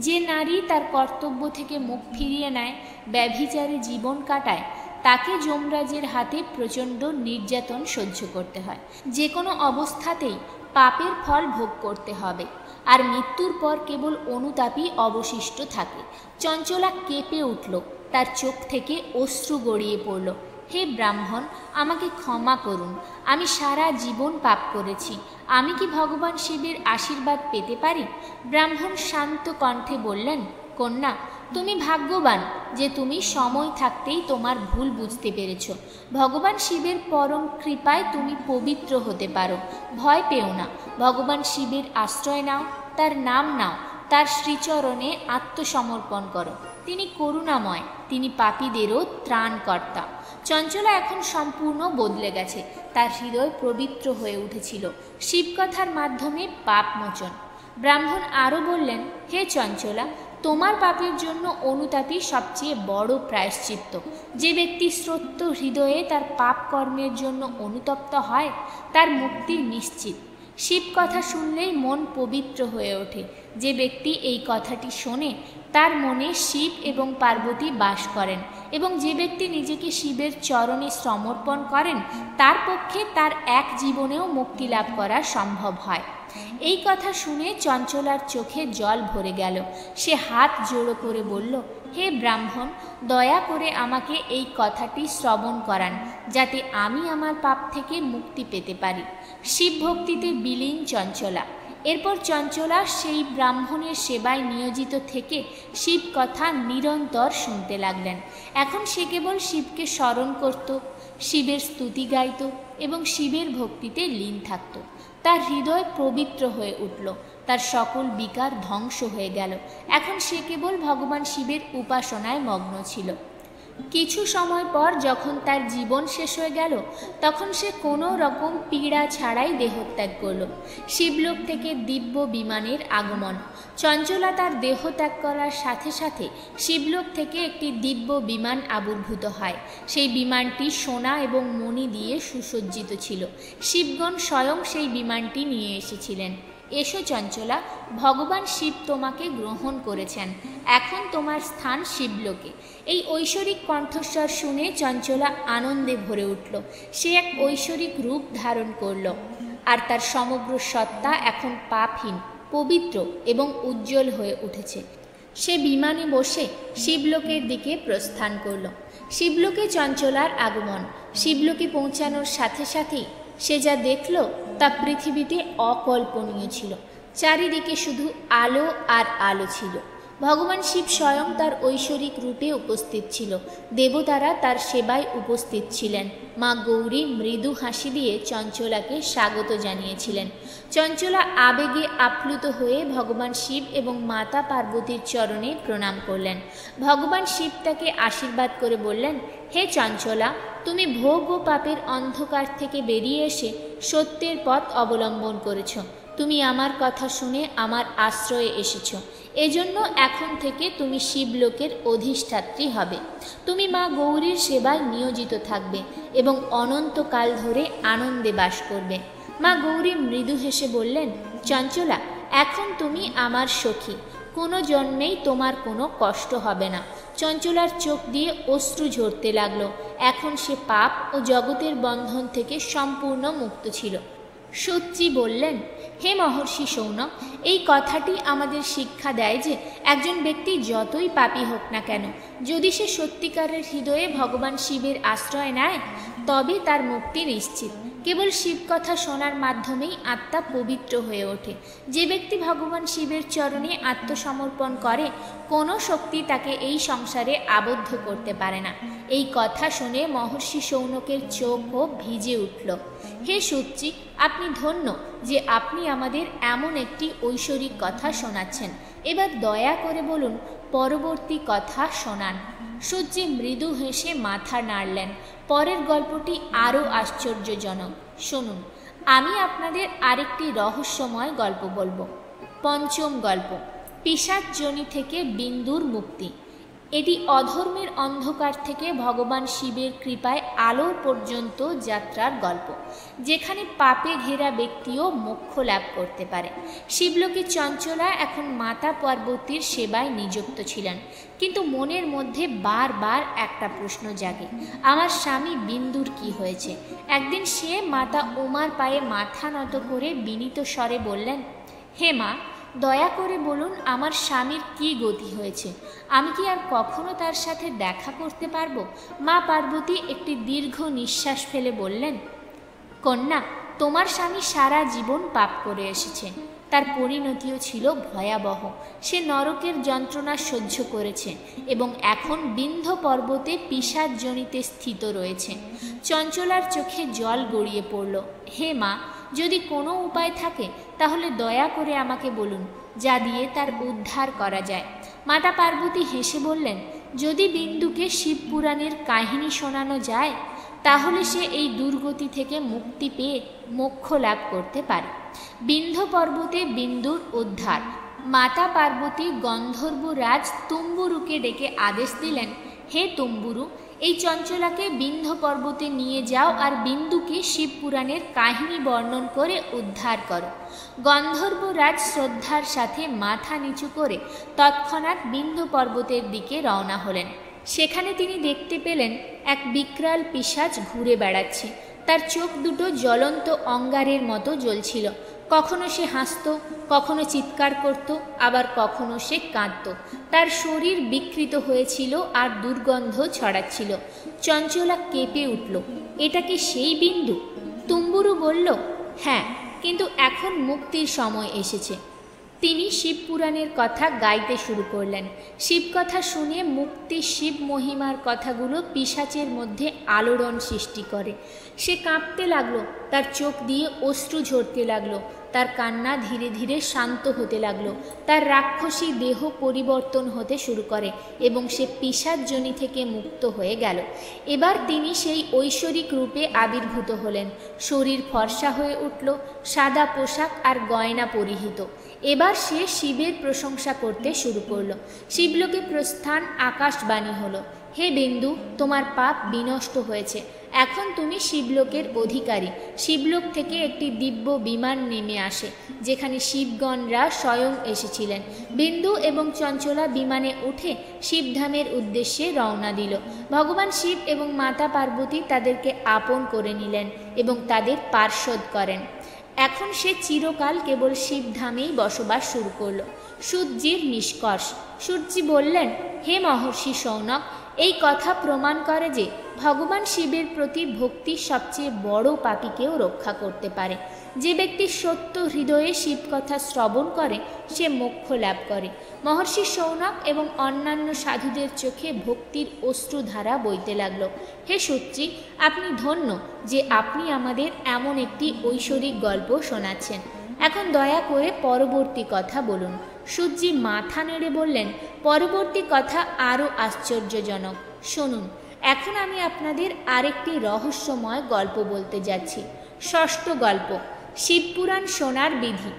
যে নারী তার কর্তব্য থেকে মুখ ফিরিয়ে নেয়, ব্যভিচারে জীবন কাটায়, তাকে যমরাজের হাতে প্রচণ্ড নির্যাতন সহ্য করতে হয়, যে কোনো অবস্থাতেই পাপের ফল ভোগ করতে হবে, আর মৃত্যুর পর কেবল অনুতাপই অবশিষ্ট থাকে। চঞ্চলা কেঁপে উঠল, তার চোখ থেকে অশ্রু গড়িয়ে পড়ল। হে ব্রাহ্মণ, আমাকে ক্ষমা করুন, আমি সারা জীবন পাপ করেছি, আমি কি ভগবান শিবের আশীর্বাদ পেতে পারি? ব্রাহ্মণ শান্ত কণ্ঠে বললেন, কন্যা, তুমি ভাগ্যবান যে তুমি সময় থাকতেই তোমার ভুল বুঝতে পেরেছ। ভগবান শিবের পরম কৃপায় তুমি পবিত্র হতে পারো। ভয় পেও না, ভগবান শিবের আশ্রয় নাও, তার নাম নাও, তার শ্রীচরণে আত্মসমর্পণ করো। তিনি করুণাময়, তিনি পাপীদেরও ত্রাণকর্তা। চঞ্চলা এখন সম্পূর্ণ বদলে গেছে, তার হৃদয় পবিত্র হয়ে উঠেছিল শিবকথার মাধ্যমে পাপমোচন। ব্রাহ্মণ আরও বললেন, হে চঞ্চলা, তোমার পাপের জন্য অনুতাপই সবচেয়ে বড় প্রায়শ্চিত্ত। যে ব্যক্তি শ্রদ্ধ হৃদয়ে তার পাপ কর্মের জন্য অনুতপ্ত হয়, তার মুক্তি নিশ্চিত। শিব কথা শুনলেই মন পবিত্র হয়ে ওঠে। যে ব্যক্তি এই কথাটি শোনে, তার মনে শিব এবং পার্বতী বাস করেন, এবং যে ব্যক্তি নিজেকে শিবের চরণে সমর্পণ করেন, তার পক্ষে তার এক জীবনেও মুক্তি লাভ করা সম্ভব হয়। এই কথা শুনে চঞ্চলার চোখে জল ভরে গেল। সে হাত জোড়ো করে বলল, হে ব্রাহ্মণ, দয়া করে আমাকে এই কথাটি শ্রবণ করান, যাতে আমি আমার পাপ থেকে মুক্তি পেতে পারি। শিব ভক্তিতে বিলীন চঞ্চলা। এরপর চঞ্চলা সেই ব্রাহ্মণের সেবায় নিয়োজিত থেকে শিব কথা নিরন্তর শুনতে লাগলেন। এখন সে কেবল শিবকে স্মরণ করত, শিবের স্তুতি গাইত এবং শিবের ভক্তিতে লীন থাকত। তার হৃদয় পবিত্র হয়ে উঠল, তার সকল বিকার ধ্বংস হয়ে গেল। এখন সে কেবল ভগবান শিবের উপাসনায় মগ্ন ছিল। কিছু সময় পর যখন তার জীবন শেষ হয়ে গেল, তখন সে কোনো রকম পীড়া ছাড়াই দেহত্যাগ করল। শিবলোক থেকে দিব্য বিমানের আগমন। চঞ্চলা তার দেহত্যাগ করার সাথে সাথে শিবলোক থেকে একটি দিব্য বিমান আবির্ভূত হয়। সেই বিমানটি সোনা এবং মণি দিয়ে সুসজ্জিত ছিল। শিবগণ স্বয়ং সেই বিমানটি নিয়ে এসেছিলেন। এসো চঞ্চলা, ভগবান শিব তোমাকে গ্রহণ করেছেন, এখন তোমার স্থান শিবলোকে। এই ঐশ্বরিক কণ্ঠস্বর শুনে চঞ্চলা আনন্দে ভরে উঠল। সে এক ঐশ্বরিক রূপ ধারণ করল, আর তার সমগ্র সত্তা এখন পাপহীন, পবিত্র এবং উজ্জ্বল হয়ে উঠেছে। সে বিমানে বসে শিবলোকের দিকে প্রস্থান করল। শিবলোকে চঞ্চলার আগমন। শিবলোকে পৌঁছানোর সাথে সাথেই সে যা দেখল তা পৃথিবীতে অকল্পনীয় ছিল। চারিদিকে শুধু আলো আর আলো ছিল। ভগবান শিব স্বয়ং তার ঐশ্বরিক রূপে উপস্থিত ছিল। দেবতারা তার সেবায় উপস্থিত ছিলেন। মা গৌরী মৃদু হাসি দিয়ে চঞ্চলাকে স্বাগত জানিয়েছিলেন। চঞ্চলা আবেগে আপ্লুত হয়ে ভগবান শিব এবং মাতা পার্বতীর চরণে প্রণাম করলেন। ভগবান শিব তাকে আশীর্বাদ করে বললেন, হে চঞ্চলা, তুমি ভোগ ও পাপের অন্ধকার থেকে বেরিয়ে এসে সত্যের পথ অবলম্বন করেছ। তুমি আমার কথা শুনে আমার আশ্রয়ে এসেছ। এজন্য এখন থেকে তুমি শিবলোকের অধিষ্ঠাত্রী হবে। তুমি মা গৌরীর সেবায় নিয়োজিত থাকবে এবং অনন্তকাল ধরে আনন্দে বাস করবে। মা গৌরী মৃদু হেসে বললেন, চঞ্চলা, এখন তুমি আমার সখী। কোনো জন্মেই তোমার কোনো কষ্ট হবে না। চঞ্চলার চোখ দিয়ে অশ্রু ঝরতে লাগলো। এখন সে পাপ ও জগতের বন্ধন থেকে সম্পূর্ণ মুক্ত ছিল। সূত্রী বললেন, হে মহর্ষি শৌনক, এই কথাটি আমাদের শিক্ষা দেয় যে একজন ব্যক্তি যতই পাপী হোক না কেন, যদি সে সত্যিকারের হৃদয়ে ভগবান শিবের আশ্রয় নেয়, তবে তার মুক্তি নিশ্চিত। কেবল শিব কথা শোনার মাধ্যমেই আত্মা পবিত্র হয়ে ওঠে। যে ব্যক্তি ভগবান শিবের চরণে আত্মসমর্পণ করে, কোনো শক্তি তাকে এই সংসারে আবদ্ধ করতে পারে না। এই কথা শুনে মহর্ষি শৌনকের চোখও ভিজে উঠল। হে সূত্রী, আপনি ধন্য যে আপনি আমাদের এমন একটি ঐশ্বরিক কথা শোনাচ্ছেন। এবার দয়া করে বলুন, পরবর্তী কথা শোনান। সূর্যি মৃদু হেসে মাথা নাড়লেন। পরের গল্পটি আরও আশ্চর্যজনক। শুনুন। আমি আপনাদের আরেকটি রহস্যময় গল্প বলবো। পঞ্চম গল্প, পিশাচযোনি থেকে বিন্দুর মুক্তি। এটি অধর্মের অন্ধকার থেকে ভগবান শিবের কৃপায় আলো পর্যন্ত যাত্রার গল্প, যেখানে পাপে ঘেরা ব্যক্তিও মোক্ষ লাভ করতে পারে। শিবলোকে চঞ্চলা এখন মাতা পার্বতীর সেবায় নিযুক্ত ছিলেন, কিন্তু মনের মধ্যে বারবার একটা প্রশ্ন জাগে, আমার স্বামী বিন্দুর কি হয়েছে? একদিন সে মাতা উমার পায়ে মাথা নত করে বিনীত স্বরে বললেন, হে মা, দয়া করে বলুন আমার স্বামীর কি গতি হয়েছে? আমি কি আর কখনো তার সাথে দেখা করতে পারবো? মা পার্বতী একটি দীর্ঘ নিঃশ্বাস ফেলে বললেন, কন্যা, তোমার স্বামী সারা জীবন পাপ করে এসেছে। তার পরিণতিও ছিল ভয়াবহ। সে নরকের যন্ত্রণা সহ্য করেছে এবং এখন বিন্ধ্য পর্বতে পিশাচযোনিতে স্থিত রয়েছে। চঞ্চলার চোখে জল গড়িয়ে পড়ল। হে মা, যদি কোনো উপায় থাকে তাহলে দয়া করে আমাকে বলুন, যা দিয়ে তার উদ্ধার করা যায়। মাতা পার্বতী হেসে বললেন, যদি বিন্দুকে শিব পুরাণের কাহিনী শোনানো যায় তাহলে সে এই দুর্গতি থেকে মুক্তি পেয়ে মোক্ষ লাভ করতে পারে। বিন্ধ্য পর্বতে বিন্দুর উদ্ধার। মাতা পার্বতী গন্ধর্বরাজ তুম্বুরুকে ডেকে আদেশ দিলেন, হে তুম্বুরু, এই চঞ্চলাকে বিন্ধ্য পর্বতে নিয়ে যাও আর বিন্দুকে শিব পুরাণের কাহিনী বর্ণন করে উদ্ধার করো। গন্ধর্বরাজ শ্রদ্ধার সাথে মাথা নিচু করে তৎক্ষণাৎ বিন্ধ্য পর্বতের দিকে রওনা হলেন। সেখানে তিনি দেখতে পেলেন এক বিকরাল পিশাচ ঘুরে বেড়াচ্ছে। তার চোখ দুটো জ্বলন্ত অঙ্গারের মতো জ্বলছিল। কখনো সে হাসত, কখনো চিৎকার করত, আবার কখনো সে কাঁদত। তার শরীর বিকৃত হয়েছিল আর দুর্গন্ধ ছড়াচ্ছিল। চঞ্চলা কেঁপে উঠল, এটা কি সেই বিন্দু? তুম্বুরু বলল, হ্যাঁ, কিন্তু এখন মুক্তির সময় এসেছে। তিনি শিব পুরাণের কথা গাইতে শুরু করলেন। শিব কথা শুনে মুক্তি শিব মহিমার কথাগুলো পিশাচের মধ্যে আলোড়ন সৃষ্টি করে। সে কাঁপতে লাগলো, তার চোখ দিয়ে অশ্রু ঝরতে লাগলো, তার কান্না ধীরে ধীরে শান্ত হতে লাগলো। তার রাক্ষসী দেহ পরিবর্তন হতে শুরু করে এবং সে পিশাচযোনি থেকে মুক্ত হয়ে গেল। এবার তিনি সেই ঐশ্বরিক রূপে আবির্ভূত হলেন। শরীর ফর্সা হয়ে উঠল, সাদা পোশাক আর গয়না পরিহিত। এবার সে শিবের প্রশংসা করতে শুরু করল। শিবলোকে প্রস্থান আকাশবাণী হলো, হে বিন্দু, তোমার পাপ বিনষ্ট হয়েছে। এখন তুমি শিবলোকের অধিকারী। শিবলোক থেকে একটি দিব্য বিমান নেমে আসে, যেখানে শিবগণরা স্বয়ং এসেছিলেন। বিন্দু এবং চঞ্চলা বিমানে উঠে শিবধামের উদ্দেশ্যে রওনা দিল। ভগবান শিব এবং মাতা পার্বতী তাদেরকে আপন করে নিলেন এবং তাদের পার্ষদ করেন। এখন সে চিরকাল কেবল শিবধামেই বসবাস শুরু করল। সূর্যির নিষ্কর্ষ। সূর্যি বললেন, হে মহর্ষি শৌনক, এই কথা প্রমাণ করে যে ভগবান শিবের প্রতি ভক্তি সবচেয়ে বড় পাপীকেও রক্ষা করতে পারে। যে ব্যক্তি সত্য হৃদয়ে শিব কথা শ্রবণ করে সে মোক্ষ লাভ করে। মহর্ষি শৌনক এবং অন্যান্য সাধুদের চোখে ভক্তির অশ্রুধারা বইতে লাগল। হে সূর্যি, আপনি ধন্য যে আপনি আমাদের এমন একটি ঐশ্বরিক গল্প শোনাচ্ছেন। এখন দয়া করে পরবর্তী কথা বলুন। সূর্যি মাথা নেড়ে বললেন, পরবর্তী কথা আরও আশ্চর্যজনক। শুনুন, এখন আমি আপনাদের আরেকটি রহস্যময় গল্প বলতে যাচ্ছি। ষষ্ঠ গল্প, শিবপুরাণ শোনার বিধি।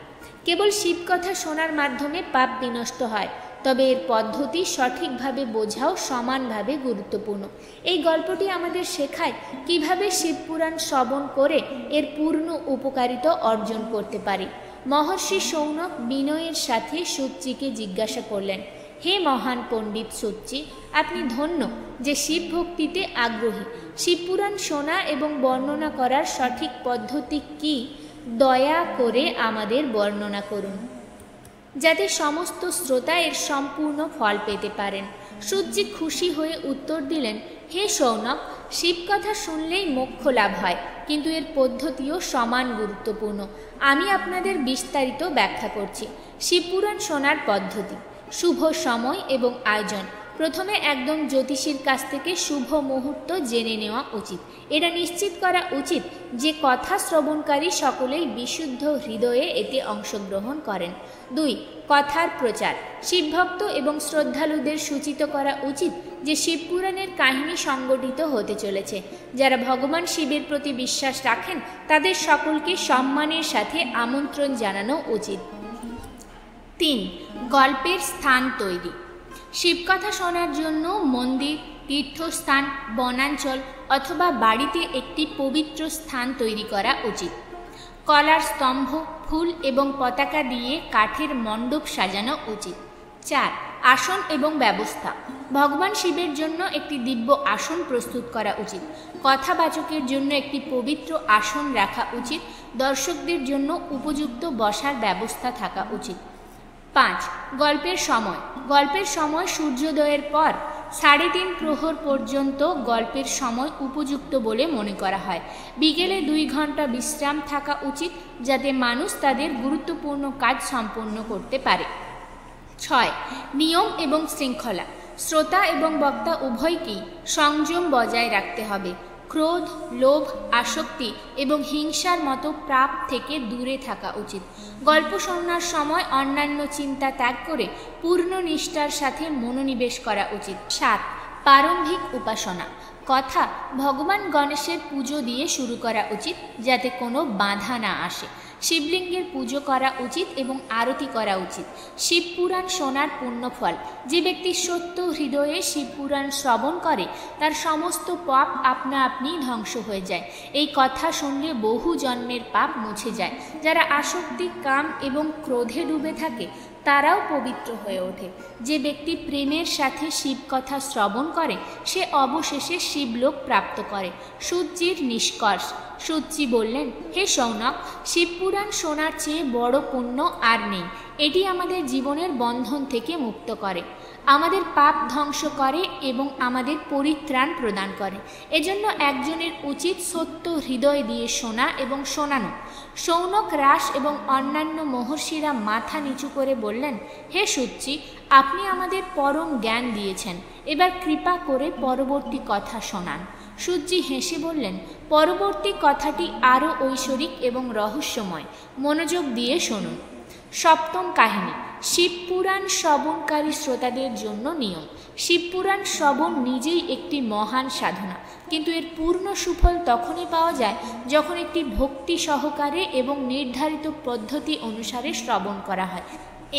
কেবল শিবকথা শোনার মাধ্যমে পাপ বিনষ্ট হয়, তবে এর পদ্ধতি সঠিকভাবে বোঝাও সমানভাবে গুরুত্বপূর্ণ। এই গল্পটি আমাদের শেখায় কিভাবে শিবপুরাণ শ্রবণ করে এর পূর্ণ উপকারিতা অর্জন করতে পারি। মহর্ষি শৌনক বিনয়ের সাথে সূর্যিকে জিজ্ঞাসা করলেন, হে মহান পণ্ডিত সূর্যি, আপনি ধন্য যে শিব ভক্তিতে আগ্রহী। শিবপুরাণ শোনা এবং বর্ণনা করার সঠিক পদ্ধতি কি? দয়া করে আমাদের বর্ণনা করুন, যাতে সমস্ত শ্রোতা এর সম্পূর্ণ ফল পেতে পারেন। সূর্যি খুশি হয়ে উত্তর দিলেন, হে শৌনক, শিবকথা শুনলেই মোক্ষ লাভ হয়, কিন্তু এর পদ্ধতিও সমান গুরুত্বপূর্ণ। আমি আপনাদের বিস্তারিত ব্যাখ্যা করছি। শিবপুরাণ শোনার পদ্ধতি। শুভ সময় এবং আয়োজন। প্রথমে একদম জ্যোতিষীর কাছ থেকে শুভ মুহূর্ত জেনে নেওয়া উচিত। এটা নিশ্চিত করা উচিত যে কথা শ্রবণকারী সকলেই বিশুদ্ধ হৃদয়ে এতে অংশগ্রহণ করেন। 2. কথার প্রচার। শিবভক্ত এবং শ্রদ্ধালুদের সূচিত করা উচিত যে শিবপুরাণের কাহিনী সংগঠিত হতে চলেছে। যারা ভগবান শিবের প্রতি বিশ্বাস রাখেন তাদের সকলকে সম্মানের সাথে আমন্ত্রণ জানানো উচিত। 3. গল্পের স্থান তৈরি। শিবকথা শোনার জন্য মন্দির, তীর্থস্থান, বনাঞ্চল অথবা বাড়িতে একটি পবিত্র স্থান তৈরি করা উচিত। কলার স্তম্ভ, ফুল এবং পতাকা দিয়ে কাঠের মণ্ডপ সাজানো উচিত। 4. আসন এবং ব্যবস্থা। ভগবান শিবের জন্য একটি দিব্য আসন প্রস্তুত করা উচিত। কথাবাচকের জন্য একটি পবিত্র আসন রাখা উচিত। দর্শকদের জন্য উপযুক্ত বসার ব্যবস্থা থাকা উচিত। 5. গল্পের সময়। গল্পের সময় সূর্যোদয়ের পর 3.5 প্রহর পর্যন্ত গল্পের সময় উপযুক্ত বলে মনে করা হয়। বিকেলে 2 ঘন্টা বিশ্রাম থাকা উচিত যাতে মানুষ তাদের গুরুত্বপূর্ণ কাজ সম্পন্ন করতে পারে। 6. নিয়ম এবং শৃঙ্খলা। শ্রোতা এবং বক্তা উভয়কেই সংযম বজায় রাখতে হবে। ক্রোধ, লোভ, আসক্তি এবং হিংসার মতো পাপ থেকে দূরে থাকা উচিত। গল্প শোনার সময় অন্যান্য চিন্তা ত্যাগ করে পূর্ণ নিষ্ঠার সাথে মনোনিবেশ করা উচিত। 7. প্রারম্ভিক উপাসনা। কথা ভগবান গণেশের পুজো দিয়ে শুরু করা উচিত যাতে কোনো বাধা না আসে। শিবলিঙ্গের পুজো করা উচিত এবং আরতি করা উচিত। শিবপুরাণ শোনার পুণ্যফল। যে ব্যক্তি সত্য হৃদয়ে শিবপুরাণ শ্রবণ করে তার সমস্ত পাপ আপনা আপনি ধ্বংস হয়ে যায়। এই কথা শুনলে বহু জন্মের পাপ মুছে যায়। যারা আসক্তি, কাম এবং ক্রোধে ডুবে থাকে তারাও পবিত্র হয়ে ওঠে। যে ব্যক্তি প্রেমের সাথে শিবকথা শ্রবণ করে সে অবশেষে শিবলোক প্রাপ্ত করে। সূর্যির নিষ্কর্ষ। সূর্যি বললেন, হে শৌনক, শিবপুরাণ শোনার চেয়ে বড় পুণ্য আর নেই। এটি আমাদের জীবনের বন্ধন থেকে মুক্ত করে, আমাদের পাপ ধ্বংস করে এবং আমাদের পরিত্রাণ প্রদান করে। এজন্য একজনের উচিত সত্য হৃদয় দিয়ে শোনা এবং শোনানো। শৌনক, রাস এবং অন্যান্য মহর্ষিরা মাথা নিচু করে বললেন, হে সূর্যি, আপনি আমাদের পরম জ্ঞান দিয়েছেন, এবার কৃপা করে পরবর্তী কথা শোনান। সূর্যি হেসে বললেন, পরবর্তী কথাটি আরও ঐশ্বরিক এবং রহস্যময়, মনোযোগ দিয়ে শুনুন। 7ম কাহিনী। শিবপুরাণ শ্রবণকারী শ্রোতাদের জন্য নিয়ম। শিবপুরাণ শ্রবণ নিজেই একটি মহান সাধনা, কিন্তু এর পূর্ণ সুফল তখনই পাওয়া যায় যখন একটি ভক্তি সহকারে এবং নির্ধারিত পদ্ধতি অনুসারে শ্রবণ করা হয়।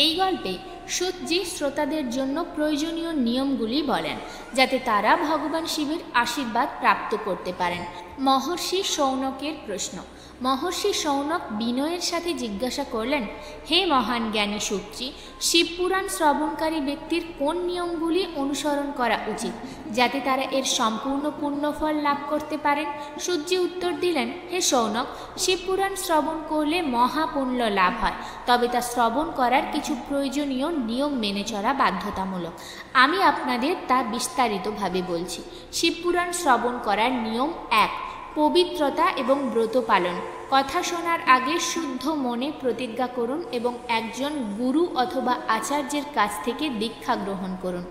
এই গল্পে সূর্যি শ্রোতাদের জন্য প্রয়োজনীয় নিয়মগুলি বলেন যাতে তারা ভগবান শিবের আশীর্বাদ প্রাপ্ত করতে পারেন। মহর্ষি শৌনকের প্রশ্ন। মহর্ষি শৌনক বিনয়ের সাথে জিজ্ঞাসা করলেন, হে মহান জ্ঞানী সূর্যি, শিবপুরাণ শ্রবণকারী ব্যক্তির কোন নিয়মগুলি অনুসরণ করা উচিত যাতে তারা এর সম্পূর্ণ পুণ্যফল লাভ করতে পারেন? সূর্যি উত্তর দিলেন, হে শৌনক, শিবপুরাণ শ্রবণ করলে মহাপুণ্য লাভ হয়, তবে তা শ্রবণ করার কিছু প্রয়োজনীয় নিয়ম মেনে চলা বাধ্যতামূলক। আমি আপনাদের তা বিস্তারিতভাবে বলছি। শিবপুরাণ শ্রবণ করার নিয়ম 1. পবিত্রতা এবং ব্রত পালন। কথা শোনার আগে শুদ্ধ মনে প্রতিজ্ঞা করুন এবং একজন গুরু অথবা আচার্যের কাছ থেকে দীক্ষা গ্রহণ করুন।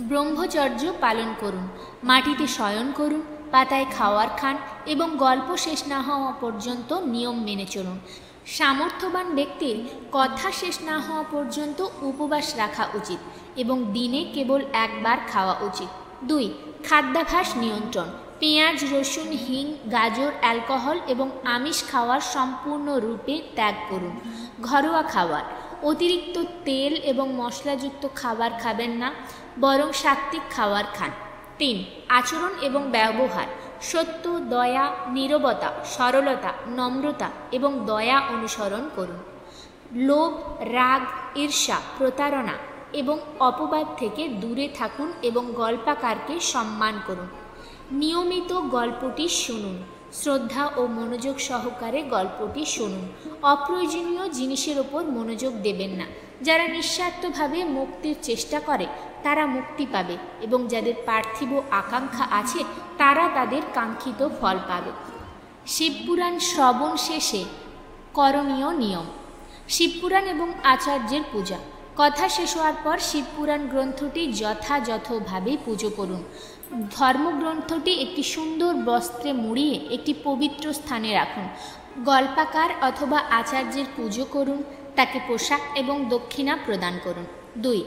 ব্রহ্মচর্য পালন করুন। মাটিতে শয়ন করুন, পাতায় খাওয়ার খান এবং গল্প শেষ না হওয়া পর্যন্ত নিয়ম মেনে চলুন। সামর্থ্যবান ব্যক্তির কথা শেষ না হওয়া পর্যন্ত উপবাস রাখা উচিত এবং দিনে কেবল একবার খাওয়া উচিত। 2. খাদ্যাভ্যাস নিয়ন্ত্রণ। পেঁয়াজ, রসুন, হিং, গাজর, অ্যালকোহল এবং আমিষ খাওয়ার সম্পূর্ণরূপে ত্যাগ করুন। ঘরোয়া খাবার। অতিরিক্ত তেল এবং মশলাযুক্ত খাবার খাবেন না, বরং সাত্ত্বিক খাবার খান। 3. আচরণ এবং ব্যবহার। সত্য, দয়া, নীরবতা, সরলতা, নম্রতা এবং দয়া অনুসরণ করুন। লোভ, রাগ, ঈর্ষা, প্রতারণা এবং অপবাদ থেকে দূরে থাকুন এবং গল্পাকারকে সম্মান করুন। নিয়মিত গল্পটি শুনুন। শ্রদ্ধা ও মনোযোগ সহকারে গল্পটি শুনুন। অপ্রয়োজনীয় জিনিসের ওপর মনোযোগ দেবেন না। যারা নিঃস্বার্থভাবে মুক্তির চেষ্টা করে তারা মুক্তি পাবে এবং যাদের পার্থিব আকাঙ্ক্ষা আছে তারা তাদের কাঙ্ক্ষিত ফল পাবে। শিবপুরাণ শ্রবণ শেষে করণীয় নিয়ম। শিবপুরাণ এবং আচার্যের পূজা। কথা শেষ হওয়ার পর শিবপুরাণ গ্রন্থটি যথাযথভাবে পুজো করুন। ধর্মগ্রন্থটি একটি সুন্দর বস্ত্রে মুড়িয়ে একটি পবিত্র স্থানে রাখুন। গল্পাকার অথবা আচার্যের পুজো করুন, তাকে পোশাক এবং দক্ষিণা প্রদান করুন। 2.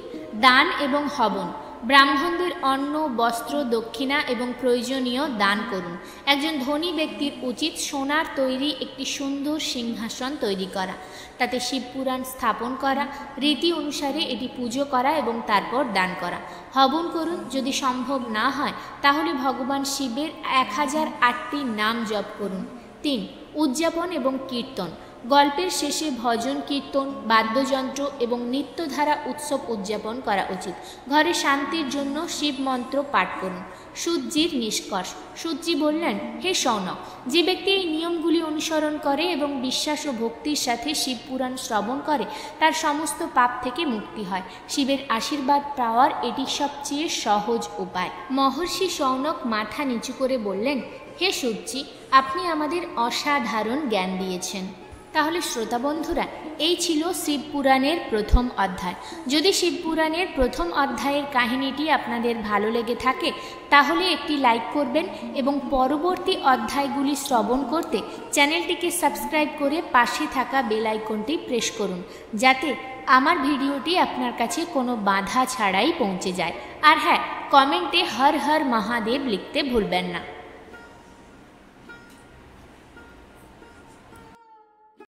দান এবং হবন। ব্রাহ্মণদের অন্ন, বস্ত্র, দক্ষিণা এবং প্রয়োজনীয় দান করুন। একজন ধনী ব্যক্তির উচিত সোনার তৈরি একটি সুন্দর সিংহাসন তৈরি করা, তাতে শিবপুরাণ স্থাপন করা, রীতি অনুসারে এটি পুজো করা এবং তারপর দান করা। হবন করুন। যদি সম্ভব না হয় তাহলে ভগবান শিবের 1008টি নাম জপ করুন। 3. উদযাপন এবং কীর্তন। গল্পের শেষে ভজন, কীর্তন, বাদ্যযন্ত্র এবং নৃত্যধারা উৎসব উদযাপন করা উচিত। ঘরে শান্তির জন্য শিব মন্ত্র পাঠ করুন। সূতজির নিষ্কর্ষ। সূতজি বললেন, হে শৌনক, যে ব্যক্তি এই নিয়মগুলি অনুসরণ করে এবং বিশ্বাস ও ভক্তির সাথে শিবপুরাণ শ্রবণ করে তার সমস্ত পাপ থেকে মুক্তি হয়। শিবের আশীর্বাদ পাওয়ার এটি সবচেয়ে সহজ উপায়। মহর্ষি শৌনক মাথা নিচু করে বললেন, হে সূতজি, আপনি আমাদের অসাধারণ জ্ঞান দিয়েছেন। তাহলে শ্রোতা বন্ধুরা, এই ছিল শিবপুরাণের প্রথম অধ্যায়। যদি শিবপুরাণের প্রথম অধ্যায়ের কাহিনীটি আপনাদের ভালো লেগে থাকে তাহলে একটি লাইক করবেন এবং পরবর্তী অধ্যায়গুলি শ্রবণ করতে চ্যানেলটিকে সাবস্ক্রাইব করে পাশে থাকা বেল আইকনটি প্রেস করুন, যাতে আমার ভিডিওটি আপনার কাছে কোনো বাধা ছাড়াই পৌঁছে যায়। আর হ্যাঁ, কমেন্টে হর হর মহাদেব লিখতে ভুলবেন না।